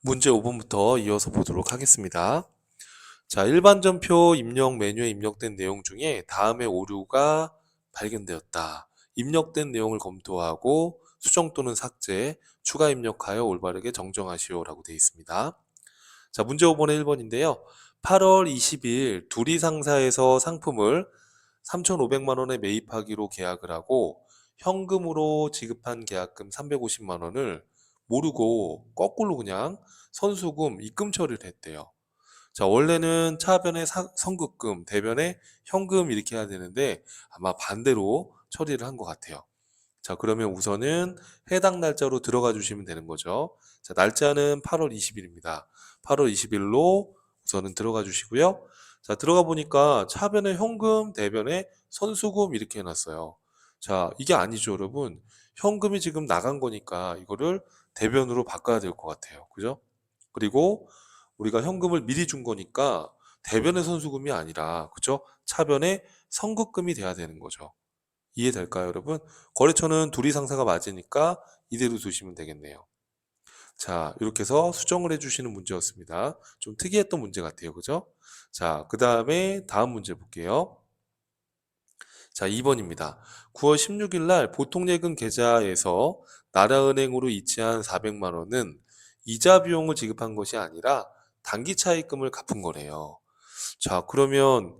문제 5번부터 이어서 보도록 하겠습니다. 자, 일반전표 입력 메뉴에 입력된 내용 중에 다음의 오류가 발견되었다. 입력된 내용을 검토하고 수정 또는 삭제, 추가 입력하여 올바르게 정정하시오라고 되어 있습니다. 자, 문제 5번의 1번인데요. 8월 20일 두리 상사에서 상품을 3,500만 원에 매입하기로 계약을 하고 현금으로 지급한 계약금 350만 원을 모르고 거꾸로 그냥 선수금 입금 처리를 했대요. 자, 원래는 차변에 선급금, 대변에 현금 이렇게 해야 되는데 아마 반대로 처리를 한 것 같아요. 자, 그러면 우선은 해당 날짜로 들어가 주시면 되는 거죠. 자, 날짜는 8월 20일입니다. 8월 20일로 우선은 들어가 주시고요. 자, 들어가 보니까 차변에 현금, 대변에 선수금 이렇게 해놨어요. 자, 이게 아니죠, 여러분. 현금이 지금 나간 거니까 이거를 대변으로 바꿔야 될 것 같아요. 그죠? 그리고 우리가 현금을 미리 준 거니까 대변의 선수금이 아니라, 그죠? 차변의 선급금이 돼야 되는 거죠. 이해될까요, 여러분? 거래처는 둘이 상사가 맞으니까 이대로 두시면 되겠네요. 자, 이렇게 해서 수정을 해주시는 문제였습니다. 좀 특이했던 문제 같아요. 그죠? 자, 그 다음에 다음 문제 볼게요. 자, 2번입니다. 9월 16일 날 보통예금 계좌에서 나라은행으로 이체한 400만 원은 이자 비용을 지급한 것이 아니라 단기 차입금을 갚은 거래요. 자, 그러면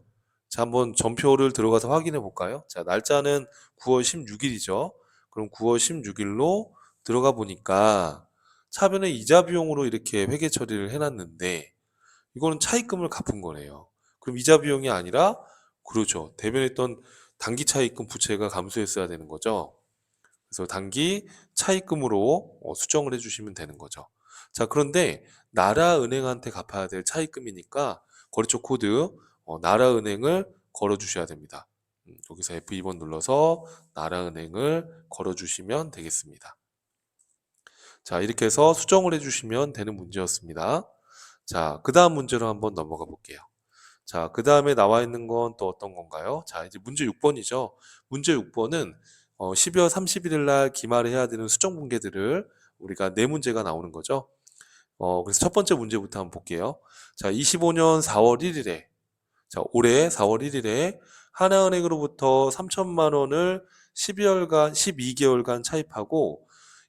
자, 한번 전표를 들어가서 확인해 볼까요? 자, 날짜는 9월 16일이죠. 그럼 9월 16일로 들어가 보니까 차변에 이자 비용으로 이렇게 회계 처리를 해놨는데 이거는 차입금을 갚은 거네요. 그럼 이자 비용이 아니라 그렇죠. 대변했던 단기 차입금 부채가 감소했어야 되는 거죠. 그래서 단기 차입금으로 수정을 해주시면 되는 거죠. 자, 그런데 나라은행한테 갚아야 될 차입금이니까 거래처 코드 나라은행을 걸어주셔야 됩니다. 여기서 F2번 눌러서 나라은행을 걸어주시면 되겠습니다. 자, 이렇게 해서 수정을 해주시면 되는 문제였습니다. 자, 그 다음 문제로 한번 넘어가 볼게요. 자, 그 다음에 나와 있는 건 또 어떤 건가요? 자, 이제 문제 6번이죠. 문제 6번은 12월 31일 날 기말해야 되는 수정 분계들을 우리가 네 문제가 나오는 거죠. 그래서 첫 번째 문제부터 한번 볼게요. 자, 25년 4월 1일에, 자, 올해 4월 1일에 하나은행으로부터 3천만 원을 12월간, 12개월간 차입하고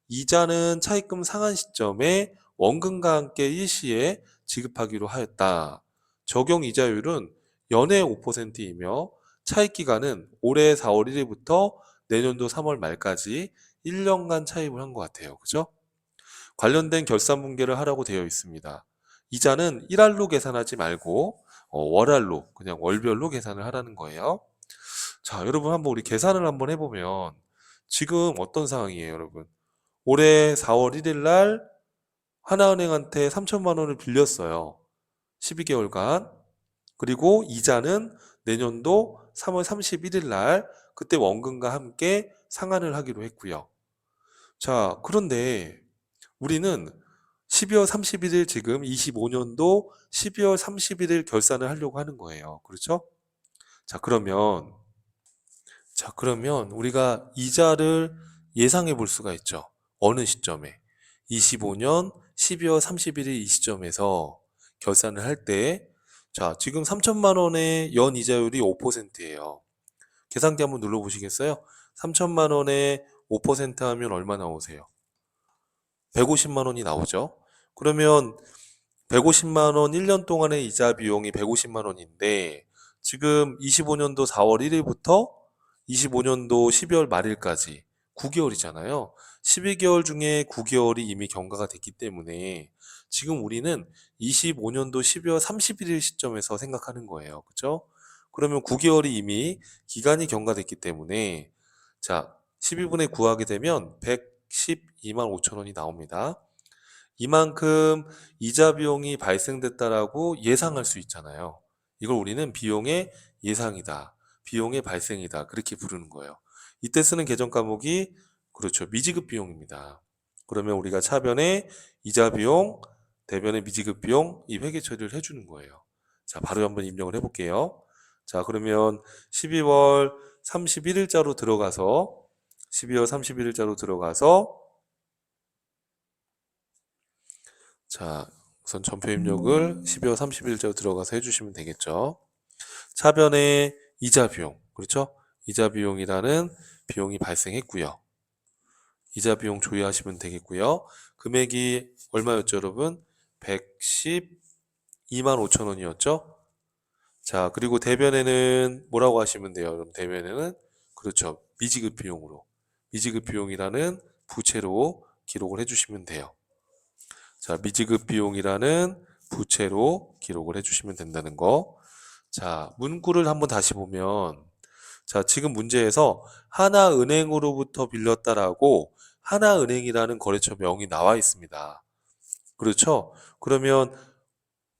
이자는 차입금 상한 시점에 원금과 함께 일시에 지급하기로 하였다. 적용 이자율은 연회 5%이며 차입 기간은 올해 4월 1일부터 내년도 3월 말까지 1년간 차입을 한 것 같아요. 그죠? 관련된 결산 분계를 하라고 되어 있습니다. 이자는 1할로 계산하지 말고 월할로 그냥 월별로 계산을 하라는 거예요. 자, 여러분 한번 우리 계산을 한번 해보면 지금 어떤 상황이에요, 여러분? 올해 4월 1일 날 하나은행한테 3천만 원을 빌렸어요. 12개월간. 그리고 이자는 내년도 3월 31일 날 그때 원금과 함께 상환을 하기로 했고요. 자, 그런데 우리는 12월 31일 지금 25년도 12월 31일 결산을 하려고 하는 거예요. 그렇죠? 자, 그러면 우리가 이자를 예상해 볼 수가 있죠. 어느 시점에? 25년 12월 31일 이 시점에서 결산을 할 때, 자, 지금 3천만 원의 연 이자율이 5%예요. 계산기 한번 눌러보시겠어요? 3천만 원에 5% 하면 얼마 나오세요? 150만 원이 나오죠. 그러면 150만 원 1년 동안의 이자 비용이 150만 원인데 지금 25년도 4월 1일부터 25년도 12월 말일까지 9개월이잖아요. 12개월 중에 9개월이 이미 경과가 됐기 때문에 지금 우리는 25년도 12월 31일 시점에서 생각하는 거예요. 그렇죠? 그러면 9개월이 이미 기간이 경과됐기 때문에 자, 12분의 9 하게 되면 112만 5천 원이 나옵니다. 이만큼 이자 비용이 발생됐다라고 예상할 수 있잖아요. 이걸 우리는 비용의 예상이다. 비용의 발생이다. 그렇게 부르는 거예요. 이때 쓰는 계정 과목이 그렇죠. 미지급 비용입니다. 그러면 우리가 차변에 이자 비용, 대변에 미지급 비용 이 회계 처리를 해주는 거예요. 자, 바로 한번 입력을 해볼게요. 자, 그러면 12월 31일자로 들어가서 12월 31일자로 들어가서 자, 우선 전표 입력을 12월 30일자로 들어가서 해주시면 되겠죠. 차변의 이자 비용, 그렇죠? 이자 비용이라는 비용이 발생했고요. 이자 비용 조회하시면 되겠고요. 금액이 얼마였죠, 여러분? 112만 5천 원이었죠? 자, 그리고 대변에는 뭐라고 하시면 돼요? 그럼 대변에는 그렇죠. 미지급 비용으로. 미지급 비용이라는 부채로 기록을 해주시면 돼요. 자, 미지급 비용이라는 부채로 기록을 해주시면 된다는 거. 자, 문구를 한번 다시 보면, 자, 지금 문제에서 하나은행으로부터 빌렸다라고 하나은행이라는 거래처 명이 나와 있습니다. 그렇죠? 그러면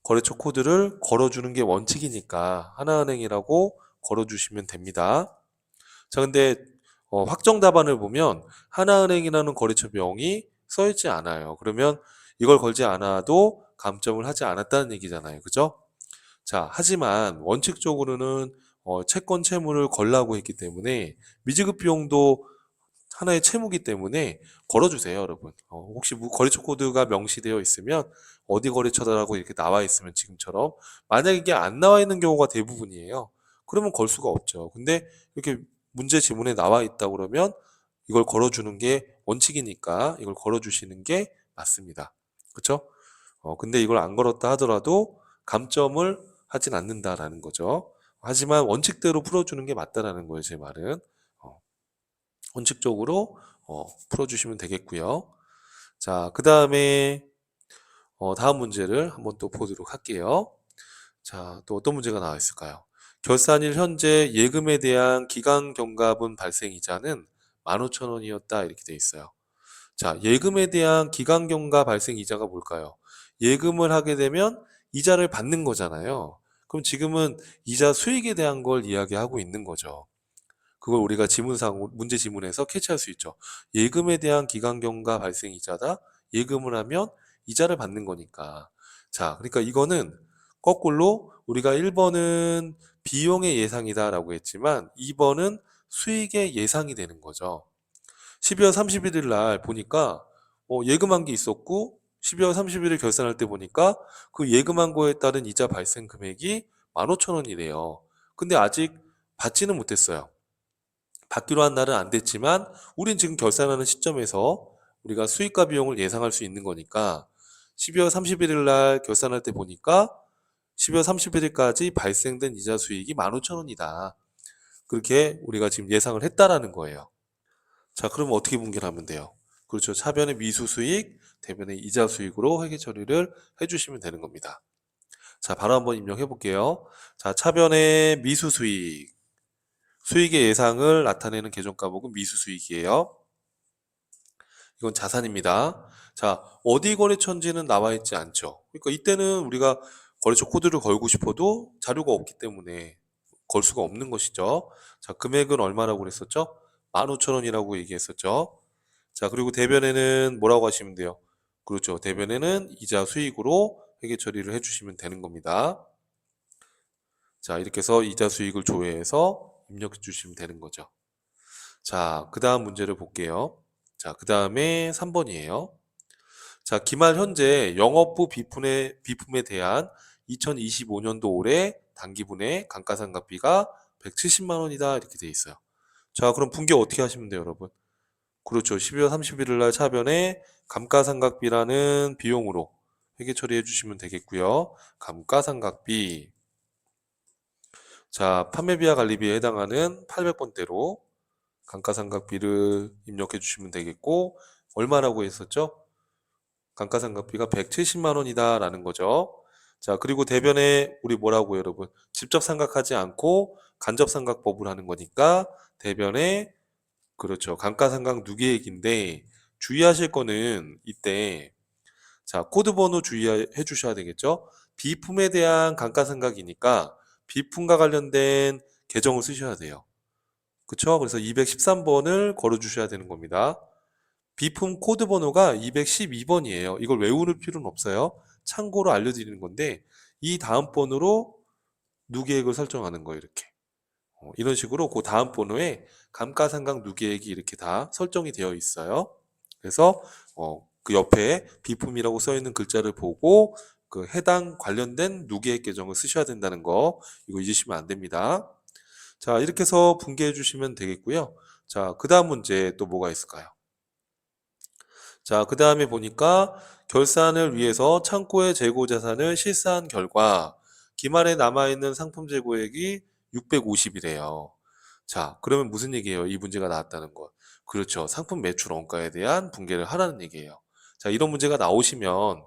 거래처 코드를 걸어주는 게 원칙이니까 하나은행이라고 걸어주시면 됩니다. 자, 근데 확정 답안을 보면 하나은행이라는 거래처 명이 써 있지 않아요. 그러면 이걸 걸지 않아도 감점을 하지 않았다는 얘기잖아요. 그죠? 자, 하지만 원칙적으로는 채권 채무를 걸라고 했기 때문에 미지급 비용도 하나의 채무기 때문에 걸어주세요, 여러분. 혹시 거래처 코드가 명시되어 있으면 어디 거래처다라고 이렇게 나와 있으면 지금처럼 만약 이게 안 나와 있는 경우가 대부분이에요. 그러면 걸 수가 없죠. 근데 이렇게 문제 지문에 나와 있다 그러면 이걸 걸어주는 게 원칙이니까 이걸 걸어주시는 게 맞습니다. 그렇죠? 근데 이걸 안 걸었다 하더라도 감점을 하진 않는다라는 거죠. 하지만 원칙대로 풀어주는 게 맞다라는 거예요, 제 말은. 어, 원칙적으로 풀어주시면 되겠고요. 자, 그 다음에 다음 문제를 한번 또 보도록 할게요. 자, 또 어떤 문제가 나와 있을까요? 결산일 현재 예금에 대한 기간 경과분 발생 이자는 15,000원이었다 이렇게 돼 있어요. 자, 예금에 대한 기간 경과 발생 이자가 뭘까요? 예금을 하게 되면 이자를 받는 거잖아요. 그럼 지금은 이자 수익에 대한 걸 이야기하고 있는 거죠. 그걸 우리가 지문상 문제 지문에서 캐치할 수 있죠. 예금에 대한 기간 경과 발생 이자다. 예금을 하면 이자를 받는 거니까. 자, 그러니까 이거는 거꾸로 우리가 1번은 비용의 예상이다라고 했지만 2번은 수익의 예상이 되는 거죠. 12월 31일 날 보니까 예금한 게 있었고 12월 31일 결산할 때 보니까 그 예금한 거에 따른 이자 발생 금액이 15,000원이래요. 근데 아직 받지는 못했어요. 받기로 한 날은 안 됐지만 우린 지금 결산하는 시점에서 우리가 수익과 비용을 예상할 수 있는 거니까 12월 31일 날 결산할 때 보니까 12월 31일까지 발생된 이자 수익이 15,000원이다. 그렇게 우리가 지금 예상을 했다라는 거예요. 자, 그럼 어떻게 분결하면 돼요? 그렇죠. 차변의 미수 수익, 대변의 이자 수익으로 회계 처리를 해주시면 되는 겁니다. 자, 바로 한번 입력해 볼게요. 자, 차변의 미수 수익. 수익의 예상을 나타내는 계정과목은 미수 수익이에요. 이건 자산입니다. 자, 어디 거래처인지는 나와 있지 않죠. 그러니까 이때는 우리가 거래처 코드를 걸고 싶어도 자료가 없기 때문에 걸 수가 없는 것이죠. 자, 금액은 얼마라고 그랬었죠? 15,000원이라고 얘기했었죠. 자, 그리고 대변에는 뭐라고 하시면 돼요? 그렇죠. 대변에는 이자 수익으로 회계 처리를 해주시면 되는 겁니다. 자, 이렇게 해서 이자 수익을 조회해서 입력해 주시면 되는 거죠. 자, 그 다음 문제를 볼게요. 자, 그 다음에 3번이에요. 자, 기말 현재 영업부 비품에 대한 2025년도 올해 단기분의 감가상각비가 170만 원이다 이렇게 돼 있어요. 자, 그럼 분기 어떻게 하시면 돼요, 여러분? 그렇죠. 12월 31일 날 차변에 감가상각비라는 비용으로 회계 처리해 주시면 되겠고요. 감가상각비. 자, 판매비와 관리비에 해당하는 800번대로 감가상각비를 입력해 주시면 되겠고, 얼마라고 했었죠? 감가상각비가 170만 원이다라는 거죠. 자, 그리고 대변에 우리 뭐라고 여러분? 직접 상각하지 않고 간접 상각법을 하는 거니까 대변에 그렇죠. 감가상각 누계액인데 주의하실 거는 이때 자, 코드 번호 주의해 주셔야 되겠죠? 비품에 대한 감가상각이니까 비품과 관련된 계정을 쓰셔야 돼요. 그쵸? 그래서 213번을 걸어 주셔야 되는 겁니다. 비품 코드 번호가 212번이에요. 이걸 외우는 필요는 없어요. 참고로 알려드리는 건데 이 다음 번호로 누계액을 설정하는 거예요. 이렇게. 이런 식으로 그 다음 번호에 감가상각 누계액이 이렇게 다 설정이 되어 있어요. 그래서 그 옆에 비품이라고 써 있는 글자를 보고 그 해당 관련된 누계획 계정을 쓰셔야 된다는 거 이거 잊으시면 안 됩니다. 자, 이렇게 해서 분개해 주시면 되겠고요. 자, 그 다음 문제 또 뭐가 있을까요? 자, 그 다음에 보니까 결산을 위해서 창고의 재고 자산을 실사한 결과 기말에 남아있는 상품 재고액이 650이래요. 자, 그러면 무슨 얘기예요? 이 문제가 나왔다는 것. 그렇죠. 상품 매출 원가에 대한 분개를 하라는 얘기예요. 자, 이런 문제가 나오시면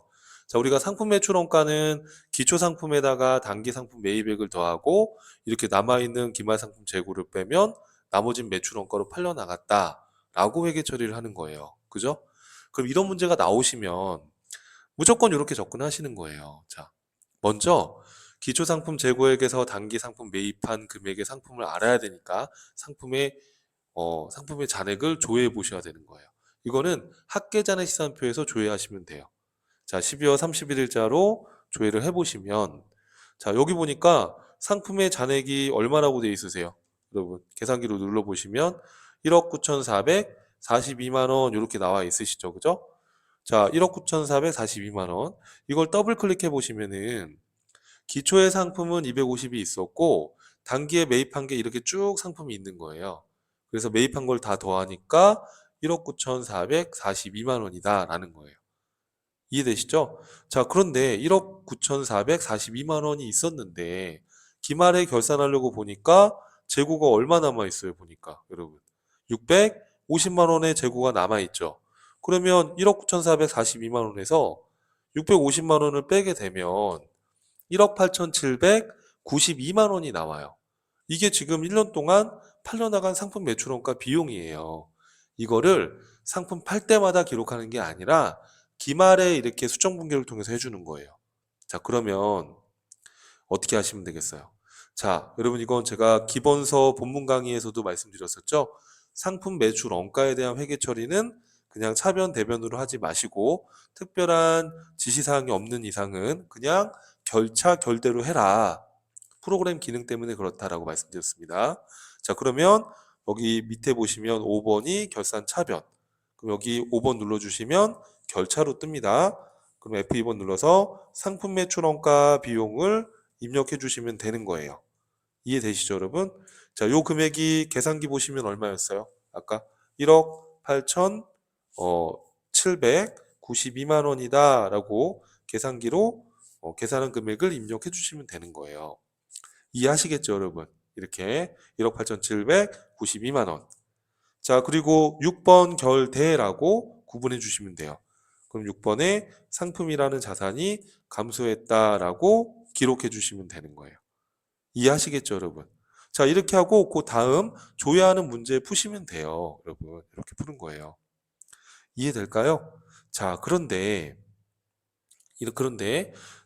자, 우리가 상품 매출 원가는 기초 상품에다가 단기 상품 매입액을 더하고 이렇게 남아있는 기말 상품 재고를 빼면 나머진 매출 원가로 팔려 나갔다라고 회계 처리를 하는 거예요. 그죠? 그럼 이런 문제가 나오시면 무조건 이렇게 접근하시는 거예요. 자, 먼저 기초 상품 재고액에서 단기 상품 매입한 금액의 상품을 알아야 되니까 상품의 잔액을 조회해 보셔야 되는 거예요. 이거는 합계잔액 시산표에서 조회하시면 돼요. 자, 12월 31일자로 조회를 해보시면 자, 여기 보니까 상품의 잔액이 얼마라고 되어 있으세요? 여러분, 계산기로 눌러보시면 1억 9,442만 원 이렇게 나와 있으시죠? 그죠? 자, 1억 9,442만 원. 이걸 더블 클릭해 보시면은 기초의 상품은 250이 있었고 단기에 매입한 게 이렇게 쭉 상품이 있는 거예요. 그래서 매입한 걸 다 더하니까 1억 9,442만 원이다라는 거예요. 이해되시죠? 자, 그런데 1억 9,442만 원이 있었는데 기말에 결산하려고 보니까 재고가 얼마 남아 있어요, 보니까. 여러분. 650만 원의 재고가 남아 있죠. 그러면 1억 9,442만 원에서 650만 원을 빼게 되면 1억 8,792만 원이 나와요. 이게 지금 1년 동안 팔려나간 상품 매출원가 비용이에요. 이거를 상품 팔 때마다 기록하는 게 아니라 기말에 이렇게 수정 분계를 통해서 해주는 거예요. 자, 그러면 어떻게 하시면 되겠어요? 자, 여러분 이건 제가 기본서 본문 강의에서도 말씀드렸었죠. 상품 매출 원가에 대한 회계 처리는 그냥 차변 대변으로 하지 마시고 특별한 지시사항이 없는 이상은 그냥 결차 결대로 해라. 프로그램 기능 때문에 그렇다라고 말씀드렸습니다. 자, 그러면 여기 밑에 보시면 5번이 결산 차변. 그럼 여기 5번 눌러주시면 결차로 뜹니다. 그럼 F2번 눌러서 상품 매출 원가 비용을 입력해 주시면 되는 거예요. 이해되시죠, 여러분? 자, 요 금액이 계산기 보시면 얼마였어요? 아까 1억 8천 792만 원이다라고 계산기로 계산한 금액을 입력해 주시면 되는 거예요. 이해하시겠죠, 여러분? 이렇게 1억 8,792만 원. 자, 그리고 6번 결대라고 구분해 주시면 돼요. 그럼 6번에 상품이라는 자산이 감소했다라고 기록해 주시면 되는 거예요. 이해하시겠죠, 여러분? 자, 이렇게 하고 그 다음 조회하는 문제 푸시면 돼요, 여러분. 이렇게 푸는 거예요. 이해될까요? 자, 그런데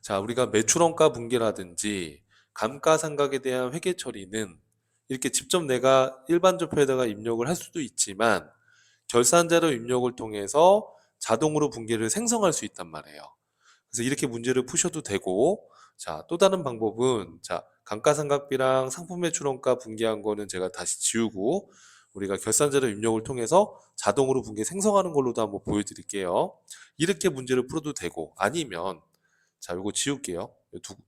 자, 우리가 매출원가 분기라든지 감가상각에 대한 회계 처리는 이렇게 직접 내가 일반 조표에다가 입력을 할 수도 있지만 결산자료 입력을 통해서 자동으로 분기를 생성할 수 있단 말이에요. 그래서 이렇게 문제를 푸셔도 되고, 자, 또 다른 방법은, 자, 감가상각비랑 상품 매출원가 분기한 거는 제가 다시 지우고, 우리가 결산자료 입력을 통해서 자동으로 분기 생성하는 걸로도 한번 보여드릴게요. 이렇게 문제를 풀어도 되고, 아니면, 자, 이거 지울게요.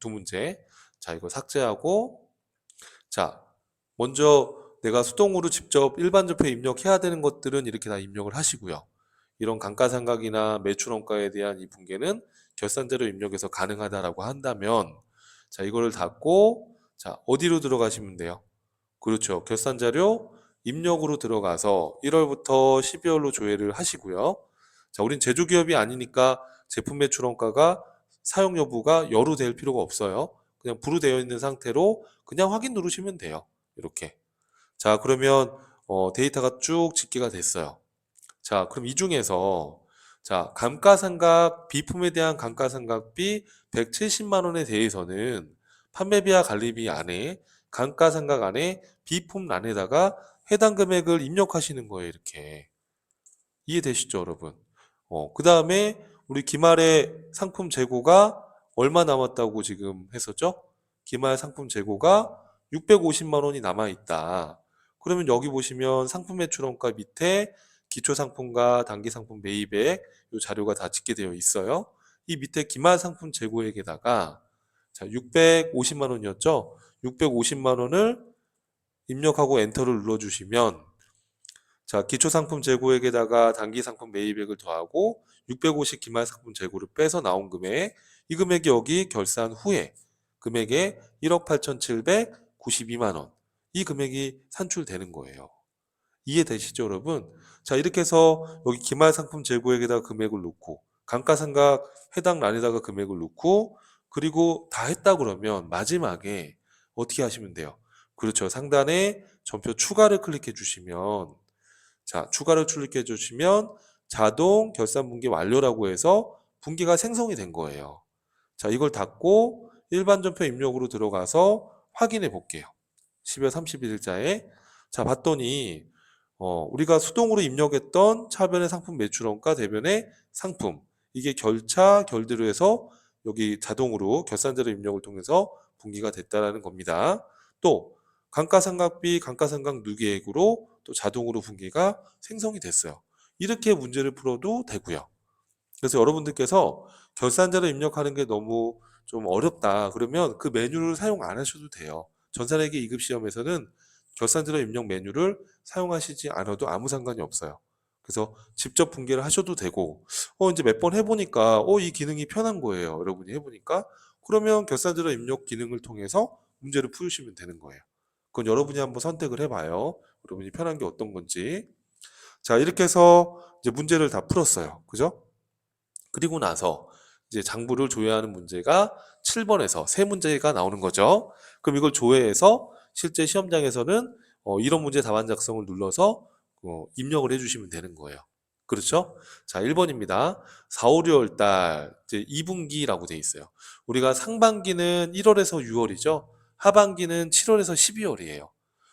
두 문제. 자, 이거 삭제하고, 자, 먼저 내가 수동으로 직접 일반 지표에 입력해야 되는 것들은 이렇게 다 입력을 하시고요. 이런 감가상각이나 매출원가에 대한 이 분계는 결산자료 입력에서 가능하다라고 한다면, 자, 이거를 닫고, 자, 어디로 들어가시면 돼요? 그렇죠. 결산자료 입력으로 들어가서 1월부터 12월로 조회를 하시고요. 자, 우린 제조기업이 아니니까 제품 매출원가가 사용 여부가 여로 될 필요가 없어요. 그냥 부로 되어 있는 상태로 그냥 확인 누르시면 돼요. 이렇게. 자, 그러면 데이터가 쭉 집계가 됐어요. 자, 그럼 이 중에서 자, 감가상각 비품에 대한 감가상각비 170만 원에 대해서는 판매비와 관리비 안에 감가상각 안에 비품란에다가 해당 금액을 입력하시는 거예요, 이렇게. 이해되시죠, 여러분? 그다음에 우리 기말에 상품 재고가 얼마 남았다고 지금 했었죠? 기말 상품 재고가 650만 원이 남아 있다. 그러면 여기 보시면 상품 매출원가 밑에 기초상품과 단기상품 매입액 이 자료가 다 집계되어 있어요. 이 밑에 기말상품 재고액에다가 자, 650만 원이었죠. 650만 원을 입력하고 엔터를 눌러주시면 자, 기초상품 재고액에다가 단기상품 매입액을 더하고 650 기말상품 재고를 빼서 나온 금액, 이 금액이 여기 결산 후에 금액에 1억 8,792만 원, 이 금액이 산출되는 거예요. 이해되시죠, 여러분? 자, 이렇게 해서 여기 기말상품 재고액에다가 금액을 넣고 감가상각 해당 란에다가 금액을 넣고 그리고 다 했다 그러면 마지막에 어떻게 하시면 돼요? 그렇죠. 상단에 전표 추가를 클릭해 주시면 자, 추가를 클릭해 주시면 자동 결산 분기 완료라고 해서 분기가 생성이 된 거예요. 자, 이걸 닫고 일반 전표 입력으로 들어가서 확인해 볼게요. 12월 31일자에 자, 봤더니 우리가 수동으로 입력했던 차변의 상품 매출원가 대변의 상품 이게 결차 결대로 해서 여기 자동으로 결산자료 입력을 통해서 분기가 됐다라는 겁니다. 또 감가상각비, 감가상각 누계액으로 또 자동으로 분기가 생성이 됐어요. 이렇게 문제를 풀어도 되고요. 그래서 여러분들께서 결산자료 입력하는 게 너무 좀 어렵다 그러면 그 메뉴를 사용 안 하셔도 돼요. 전산회계 2급 시험에서는 결산자료 입력 메뉴를 사용하시지 않아도 아무 상관이 없어요. 그래서 직접 분기를 하셔도 되고 이제 몇 번 해보니까 이 기능이 편한 거예요. 여러분이 해보니까 그러면 결산자료 입력 기능을 통해서 문제를 풀으시면 되는 거예요. 그건 여러분이 한번 선택을 해봐요. 여러분이 편한 게 어떤 건지. 자, 이렇게 해서 이제 문제를 다 풀었어요. 그죠? 그리고 나서 이제 장부를 조회하는 문제가 7번에서 세 문제가 나오는 거죠. 그럼 이걸 조회해서 실제 시험장에서는 이런 문제 답안 작성을 눌러서 입력을 해주시면 되는 거예요. 그렇죠? 자, 1번입니다. 4, 5, 6월 달 이제 2분기라고 돼 있어요. 우리가 상반기는 1월에서 6월이죠. 하반기는 7월에서 12월이에요.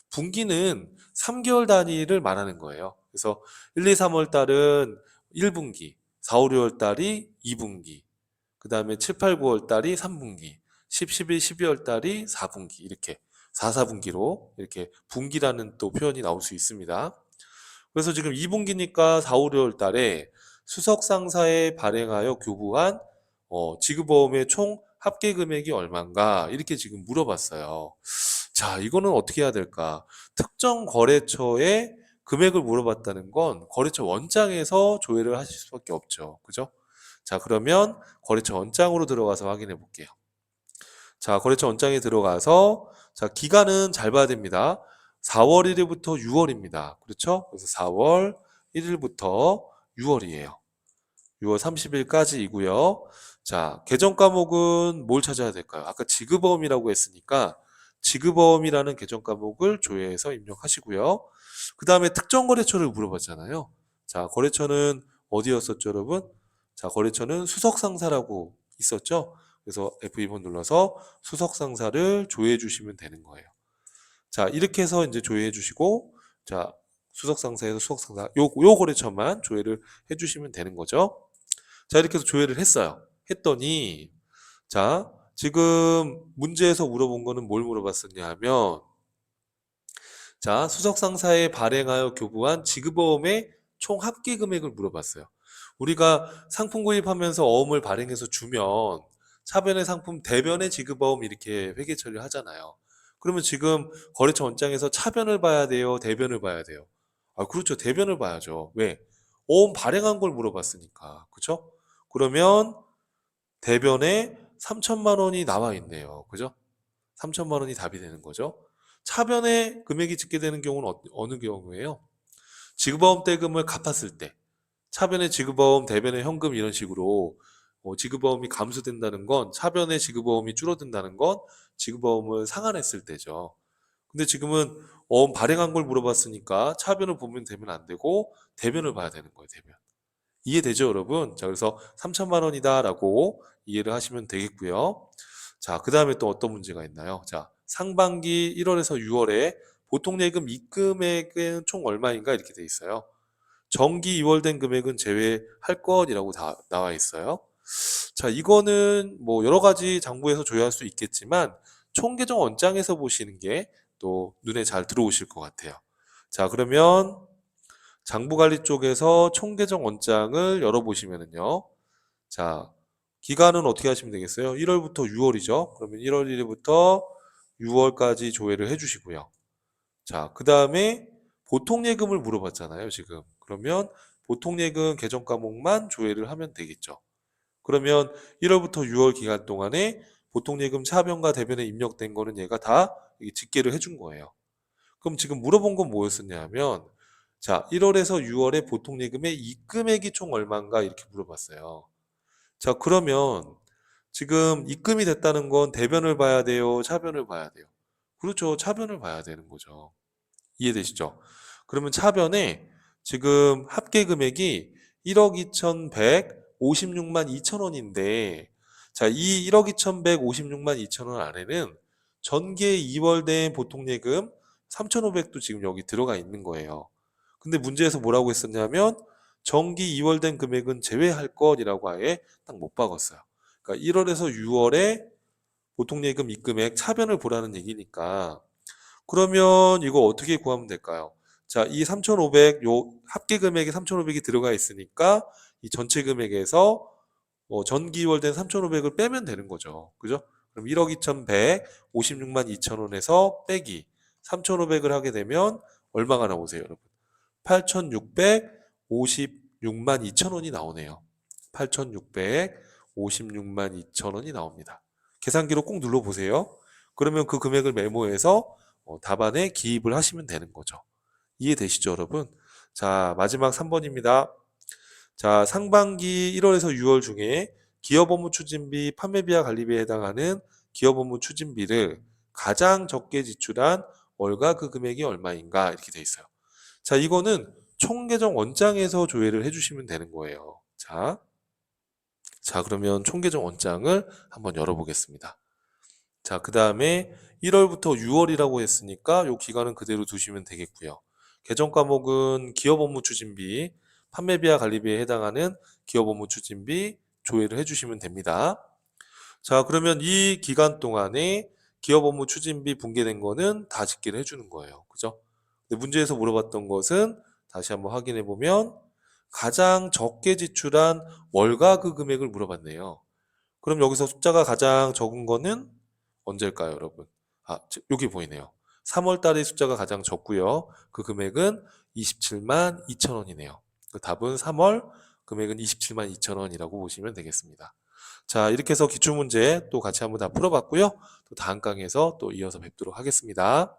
분기는 3개월 단위를 말하는 거예요. 그래서 1, 2, 3월 달은 1분기, 4, 5, 6월 달이 2분기, 그 다음에 7, 8, 9월 달이 3분기, 10, 11, 12월 달이 4분기, 이렇게 4, 4분기로 이렇게 분기라는 또 표현이 나올 수 있습니다. 그래서 지금 2분기니까 4, 5, 6월 달에 수석상사에 발행하여 교부한 지급보험의 총 합계 금액이 얼마인가 이렇게 지금 물어봤어요. 자, 이거는 어떻게 해야 될까? 특정 거래처에 금액을 물어봤다는 건 거래처 원장에서 조회를 하실 수밖에 없죠. 그죠? 자, 그러면 거래처 원장으로 들어가서 확인해 볼게요. 자, 거래처 원장에 들어가서 자, 기간은 잘 봐야 됩니다. 4월 1일부터 6월입니다. 그렇죠? 그래서 4월 1일부터 6월이에요. 6월 30일까지이고요. 자, 계정 과목은 뭘 찾아야 될까요? 아까 지급보험이라고 했으니까 지급보험이라는 계정 과목을 조회해서 입력하시고요. 그 다음에 특정 거래처를 물어봤잖아요. 자, 거래처는 어디였었죠, 여러분? 자, 거래처는 수석상사라고 있었죠? 그래서 F2번 눌러서 수석상사를 조회해 주시면 되는 거예요. 자, 이렇게 해서 이제 조회해 주시고, 자, 수석상사에서 수석상사, 요 거래처만 조회를 해 주시면 되는 거죠. 자, 이렇게 해서 조회를 했어요. 했더니, 자, 지금 문제에서 물어본 거는 뭘 물어봤었냐 하면, 자, 수석상사에 발행하여 교부한 지급보험의 총 합계 금액을 물어봤어요. 우리가 상품 구입하면서 어음을 발행해서 주면 차변의 상품, 대변의 지급보험 이렇게 회계 처리를 하잖아요. 그러면 지금 거래처 원장에서 차변을 봐야 돼요? 대변을 봐야 돼요? 아, 그렇죠. 대변을 봐야죠. 왜? 어음 발행한 걸 물어봤으니까. 그죠? 그러면 대변에 3천만 원이 나와 있네요. 그죠? 3천만 원이 답이 되는 거죠. 차변에 금액이 집계되는 경우는 어느 경우예요? 지급보험 대금을 갚았을 때, 차변의 지급보험, 대변의 현금 이런 식으로 지급보험이 감소된다는 건 차변의 지급보험이 줄어든다는 건 지급보험을 상환했을 때죠. 근데 지금은 발행한 걸 물어봤으니까 차변을 보면 되면 안 되고 대변을 봐야 되는 거예요, 대변. 이해되죠, 여러분? 자, 그래서 3천만 원이다라고 이해를 하시면 되겠고요. 자, 그 다음에 또 어떤 문제가 있나요? 자, 상반기 1월에서 6월에 보통 예금 입금액은 총 얼마인가 이렇게 돼 있어요. 정기 2월 된 금액은 제외할 것이라고 다 나와 있어요. 자, 이거는 뭐 여러 가지 장부에서 조회할 수 있겠지만 총계정 원장에서 보시는 게 또 눈에 잘 들어오실 것 같아요. 자, 그러면 장부관리 쪽에서 총계정 원장을 열어보시면은요. 자, 기간은 어떻게 하시면 되겠어요? 1월부터 6월이죠. 그러면 1월 1일부터 6월까지 조회를 해주시고요. 자, 그 다음에 보통예금을 물어봤잖아요, 지금. 그러면 보통예금 계정 과목만 조회를 하면 되겠죠. 그러면 1월부터 6월 기간 동안에 보통예금 차변과 대변에 입력된 거는 얘가 다 집계를 해준 거예요. 그럼 지금 물어본 건 뭐였었냐면, 자, 1월에서 6월에 보통예금의 입금액이 총 얼마인가 이렇게 물어봤어요. 자, 그러면 지금 입금이 됐다는 건 대변을 봐야 돼요, 차변을 봐야 돼요? 그렇죠. 차변을 봐야 되는 거죠. 이해되시죠? 그러면 차변에 지금 합계 금액이 1억 2,156만 2천 원인데, 자, 이 1억 2,156만 2천 원 안에는 전개 2월된 보통예금 3,500도 지금 여기 들어가 있는 거예요. 근데 문제에서 뭐라고 했었냐면 정기 2월된 금액은 제외할 것이라고 아예 딱 못 박았어요. 그러니까 1월에서 6월에 보통예금 입금액 차변을 보라는 얘기니까, 그러면 이거 어떻게 구하면 될까요? 자, 이 3,500, 요 합계 금액에 3,500이 들어가 있으니까 이 전체 금액에서 전기 2월 된 3,500을 빼면 되는 거죠. 그죠? 그럼 1억 2,156만 2천 원에서 빼기 3,500을 하게 되면 얼마가 나오세요, 여러분? 8,656만 2천 원이 나오네요. 8,656만 2천 원이 나옵니다. 계산기로 꼭 눌러보세요. 그러면 그 금액을 메모해서 답안에 기입을 하시면 되는 거죠. 이해되시죠, 여러분? 자, 마지막 3번입니다. 자, 상반기 1월에서 6월 중에 기업 업무 추진비, 판매비와 관리비에 해당하는 기업 업무 추진비를 가장 적게 지출한 월가 그 금액이 얼마인가 이렇게 돼 있어요. 자, 이거는 총계정 원장에서 조회를 해주시면 되는 거예요. 자, 그러면 총계정 원장을 한번 열어보겠습니다. 자, 그 다음에 1월부터 6월이라고 했으니까 이 기간은 그대로 두시면 되겠고요. 계정 과목은 기업 업무 추진비, 판매비와 관리비에 해당하는 기업 업무 추진비 조회를 해주시면 됩니다. 자, 그러면 이 기간 동안에 기업 업무 추진비 붕괴된 거는 다 집계를 해주는 거예요. 그죠? 근데 문제에서 물어봤던 것은 다시 한번 확인해 보면 가장 적게 지출한 월가 그 금액을 물어봤네요. 그럼 여기서 숫자가 가장 적은 거는 언제일까요, 여러분? 아, 여기 보이네요. 3월 달의 숫자가 가장 적고요. 그 금액은 27만 2천 원이네요. 그 답은 3월, 금액은 27만 2천 원이라고 보시면 되겠습니다. 자, 이렇게 해서 기출문제 또 같이 한번 다 풀어봤고요. 또 다음 강의에서 또 이어서 뵙도록 하겠습니다.